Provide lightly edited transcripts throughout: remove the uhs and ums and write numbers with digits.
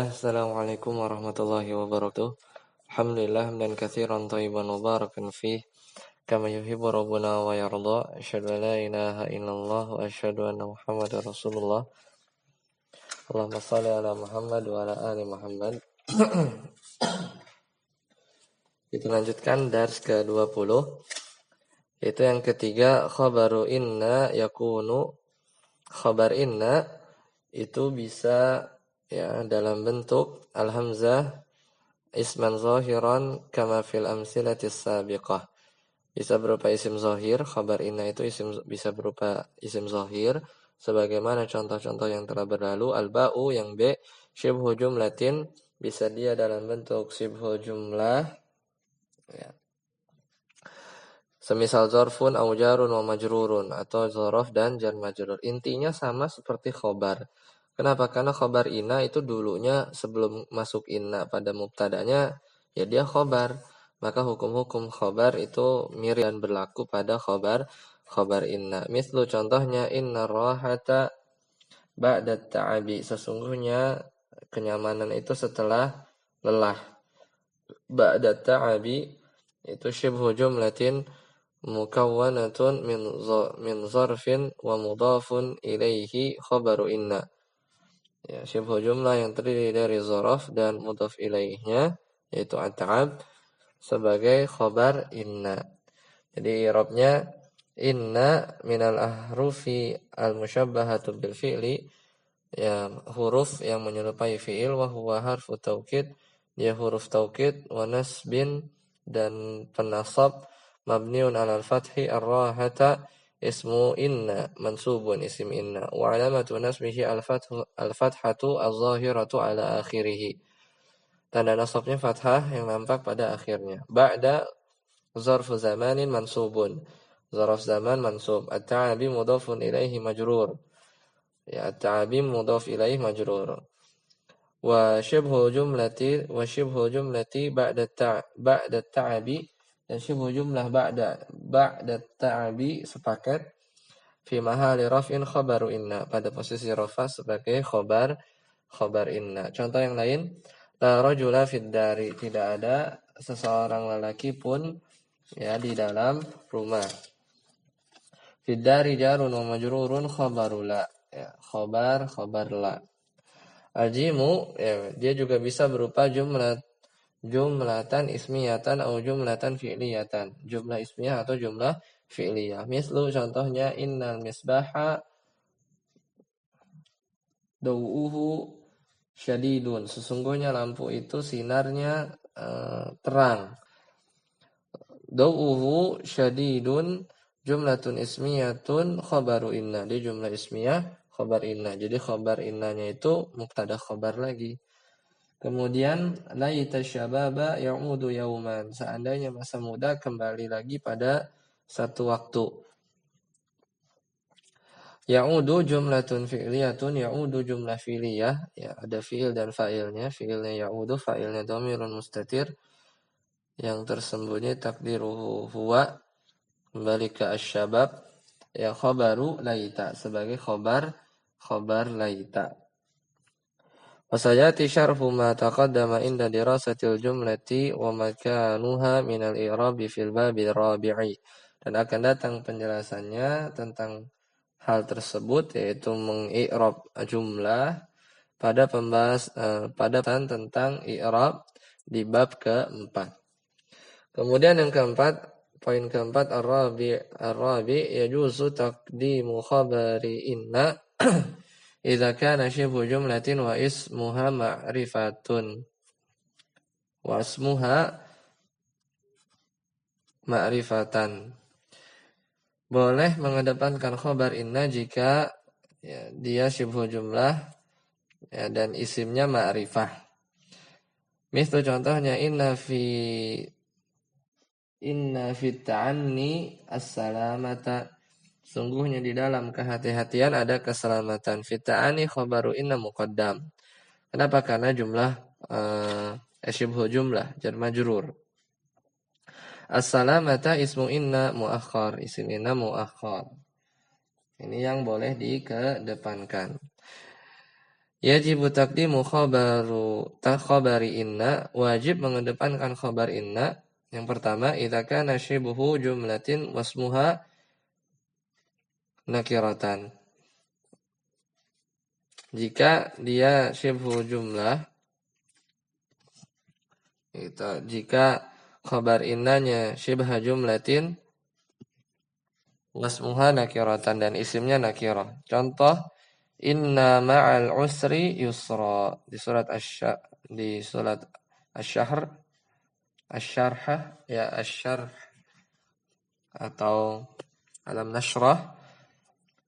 Bismillah, Assalamualaikum warahmatullahi wabarakatuh. Alhamdulillah, hamdan katsiran thayyiban mubarakan fih, kama yuhibbu rabbuna wa yarda. Asyhadu an la ilaha illallah wa asyhadu anna Muhammadar Rasulullah. Allahumma shalli ala Muhammad wa ala ali Muhammad. Kita lanjutkan dars ke-20. Itu yang ketiga, khabaru inna yakunu. Khabar inna itu bisa ya dalam bentuk al-hamzah isman zahiran kama fil amsilatis sabiqah. Bisa berupa isim zahir, khabar inna itu bisa berupa isim zahir sebagaimana contoh-contoh yang telah berlalu. Al-ba'u yang B syibhu jumlatin bisa dia dalam bentuk syibhu jumlah ya. Semisal zarfun au jarun wa majrurun atau zaraf dan jar majrur. Intinya sama seperti khobar. Kenapa? Karena khobar inna itu dulunya sebelum masuk inna pada mubtadanya ya dia khobar. Maka hukum-hukum khobar itu mirip dan berlaku pada khobar inna. Mislu contohnya inna rahata ba'da ta'abi. Sesungguhnya kenyamanan itu setelah lelah. Ba'da ta'abi itu syibhu jumlatin mukawwanatun min zarfin wa mudhafun ilaihi khabaru inna. Ya, syibhu jumlah yang terdiri dari zaraf dan mudhaf ilaihnya yaitu at-ta'ab sebagai khabar inna. Jadi i'rabnya inna minal ahrufi al-musyabbahatu bil fi'li, ya huruf yang menyerupai fi'il, wa huwa harfu taukid, dia huruf taukid, wa nasbin dan penasab, mabniun alal fathi, ar-rahata ismu inna mansubun isim inna, wa alamatu nasbihi al-fathatu az-zahiratu ala akhirih. Tanda nasabnya fathah yang nampak pada akhirnya. Ba'da zarfu zamanin mansubun. Zarf zaman mansub. At-ta'abi mudhafun ilaihi majrur. Ya, at-ta'abi mudhaf ilaihi majrur. Wa shibhu jumlati ba'da ta'abi, dan shibhu jumlah ba'da ta'abi sepakat fi mahali raf'in khabaru inna, pada posisi rafa sebagai khabar inna. Contoh yang lain, la rajula fid dari, tidak ada seseorang lelaki pun ya di dalam rumah. Fid dari jarun wa majrurun khabaru la, ya khabar la. Ajimu ya, dia juga bisa berupa jumlatan ismiyatan atau jumlatan fi'liyatan, jumlah ismiyah atau jumlah fi'liyah. Mislu contohnya innal misbaha dawuhu syadidun, sesungguhnya lampu itu sinarnya terang. Dawuhu syadidun jumlatun ismiyatun khabaru inna, dia jumlah ismiyah khabar inna. Jadi khabar innanya itu mubtada khabar lagi. Kemudian laita syababa ya'udu yauman, seandainya masa muda kembali lagi pada satu waktu. Ya'udu jumlatun fi'liyatun, ya'udu jumlah fi'liyah, ya ada fi'il dan fa'ilnya. Fi'ilnya ya'udu, fa'ilnya dhamirun mustatir yang tersembunyi takdiruhu huwa, kembali ke asyabab, ya khabaru laita sebagai khabar laita. Wasayati syarhu ma taqaddama inda dirasatil jumlati wa makanuha minal i'rabi fil babi rabi'i, dan akan datang penjelasannya tentang hal tersebut, yaitu mengi'rab jumlah pada pembahasan tentang i'rab di bab keempat. Kemudian yang keempat, poin keempat, ar-rabi yajuzu taqdimu khabari inna idza kana shibhu jumlatin wa ismuha ma'rifatun wa ismuha ma'rifatan. Boleh mengedepankan khabar inna jika ya, dia syibhu jumlah ya, dan isimnya ma'rifah. Misal contohnya inna fi ta'anni as-salamata, sungguhnya di dalam kehati-hatian ada keselamatan. Fi ta'anni khabaru inna muqaddam. Kenapa? Karena jumlah syibhu jumlah jar majrur. As-salamata ismu inna muakhar, isim inna muakhar. Ini yang boleh dikedepankan. Yajibu taqdimu khabari inna, wajib mengedepankan khabar inna. Yang pertama, idza kana syibhu jumlatin wasmuha nakiratan. Jika dia syibhu jumlah, itu jika khabar innanya syibha jumlatin wasmuha nakiratan dan isimnya nakirah. Contoh, inna ma'al usri yusra di surat asy-syahr asy-syarhah ya asy-syarh atau alam nashrah,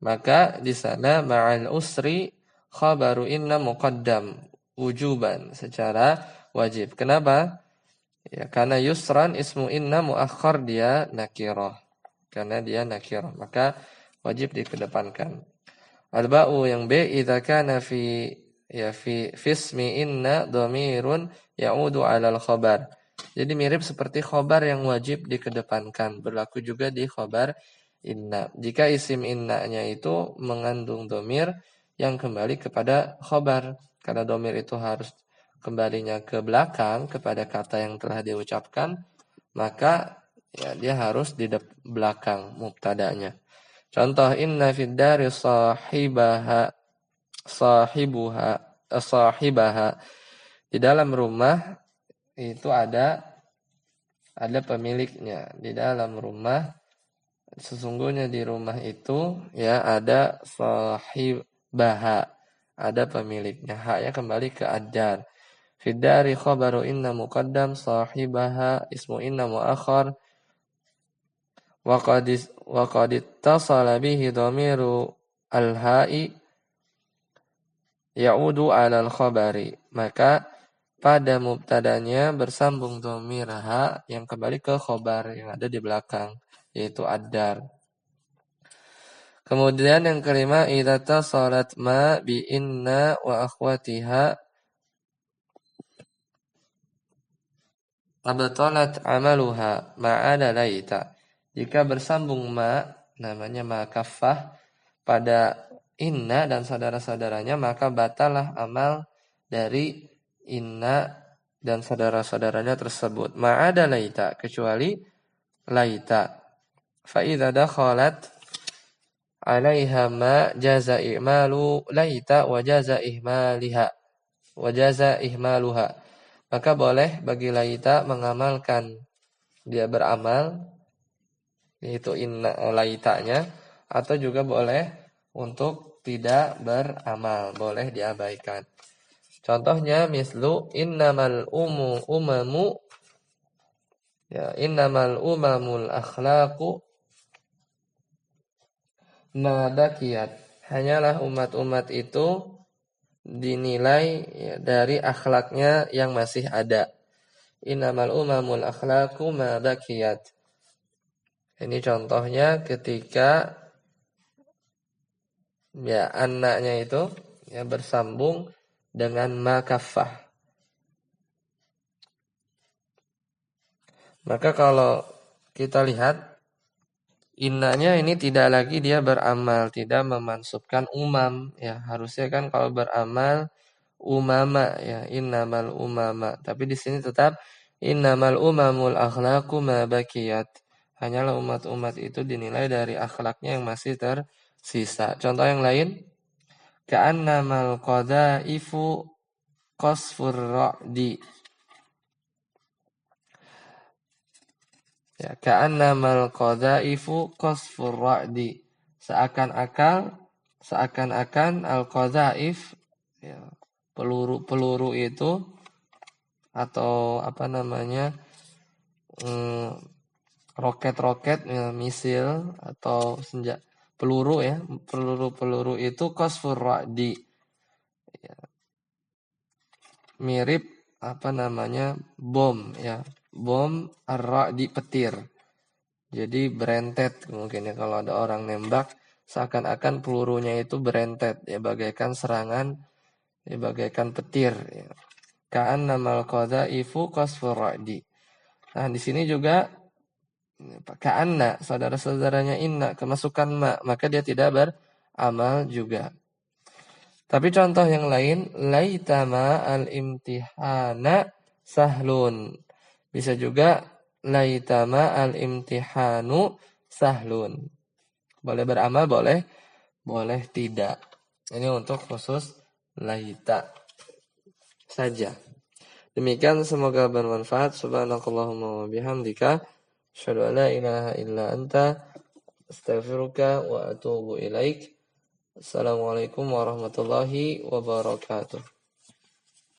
maka di sana ma'al usri khabaru inna muqaddam wujuban secara wajib. Kenapa? Ya, karena yusran ismu inna muakhar, dia nakirah. Karena dia nakirah, maka wajib dikedepankan. Al-ba'u yang B, idza kana fi ismi inna dhamirun ya'udu 'alal khabar. Jadi mirip seperti khabar yang wajib dikedepankan, berlaku juga di khabar inna. Jika isim innanya itu mengandung dhamir yang kembali kepada khabar, karena dhamir itu harus kembalinya ke belakang kepada kata yang telah diucapkan, maka ya dia harus di belakang mubtadanya. Contoh, inna fid dari sahibaha. Di dalam rumah itu ada pemiliknya. Di dalam rumah, sesungguhnya di rumah itu ya ada sahibaha, ada pemiliknya. Haknya kembali ke ad-dar. Fid dari khabaru inna muqaddam, sahibaha ismu inna muakhar. Wa qad ittasala bihi dhamiru al-ha'i ya'udu 'ala al-khabari. Maka pada mubtadanya bersambung dhamir ha yang kembali ke khabar yang ada di belakang, yaitu ad-dar. Kemudian yang kelima, idza tasalat ma bi inna wa akhwatiha abtalat amaluha ma'ada laita. Jika bersambung ma, namanya ma kaffah, pada inna dan saudara-saudaranya, maka batalah amal dari inna dan saudara-saudaranya tersebut. Ma'ada laita, kecuali laita. Fa idza dakhalat 'alaiha ma jaza i'malu laita wa jaza ihmaluha. Maka boleh bagi laita mengamalkan, dia beramal, yaitu inna laitanya, atau juga boleh untuk tidak beramal, boleh diabaikan. Contohnya mislu innamal umamu ya innamal umamul akhlaqu ma bakiyat. Hanyalah umat-umat itu dinilai ya, dari akhlaknya yang masih ada. Innamal umamul akhlaqu ma bakiyat. Ini contohnya ketika ya anaknya itu ya bersambung dengan makafah. Maka kalau kita lihat innanya ini tidak lagi dia beramal, tidak memansubkan umam ya. Harusnya kan kalau beramal umama ya, innamal umama. Tapi di sini tetap innamal umamul akhlaqu ma bakiyat. Hanyalah umat-umat itu dinilai dari akhlaknya yang masih tersisa. Contoh yang lain, ka'annamal qadaifu qasfur ra'di. Ya, ka'annamal qadaifu qasfur ra'di. Seakan-akan al-qadaif ya, peluru itu atau apa namanya roket-roket ya, misil atau peluru ya, peluru itu qasfur ra'di ya, mirip apa namanya bom ya, bom ar-ra'di petir. Jadi berentet mungkin ya, kalau ada orang nembak seakan-akan pelurunya itu berentet ya, bagaikan serangan ya, bagaikan petir ya. Ka'annamal qadaifu qasfur ra'di. Nah, di sini juga ka'anna, saudara-saudaranya inna, kemasukan ma, maka dia tidak beramal juga. Tapi contoh yang lain, laitama al-imtihana sahlun. Bisa juga laitama al-imtihanu sahlun. Boleh beramal, boleh tidak. Ini untuk khusus laita saja. Demikian semoga bermanfaat. Subhanakallahumma wa bihamdika asyhadu an la ilaha illa anta astaghfiruka wa atubu ilaik. Assalamualaikum warahmatullahi wabarakatuh.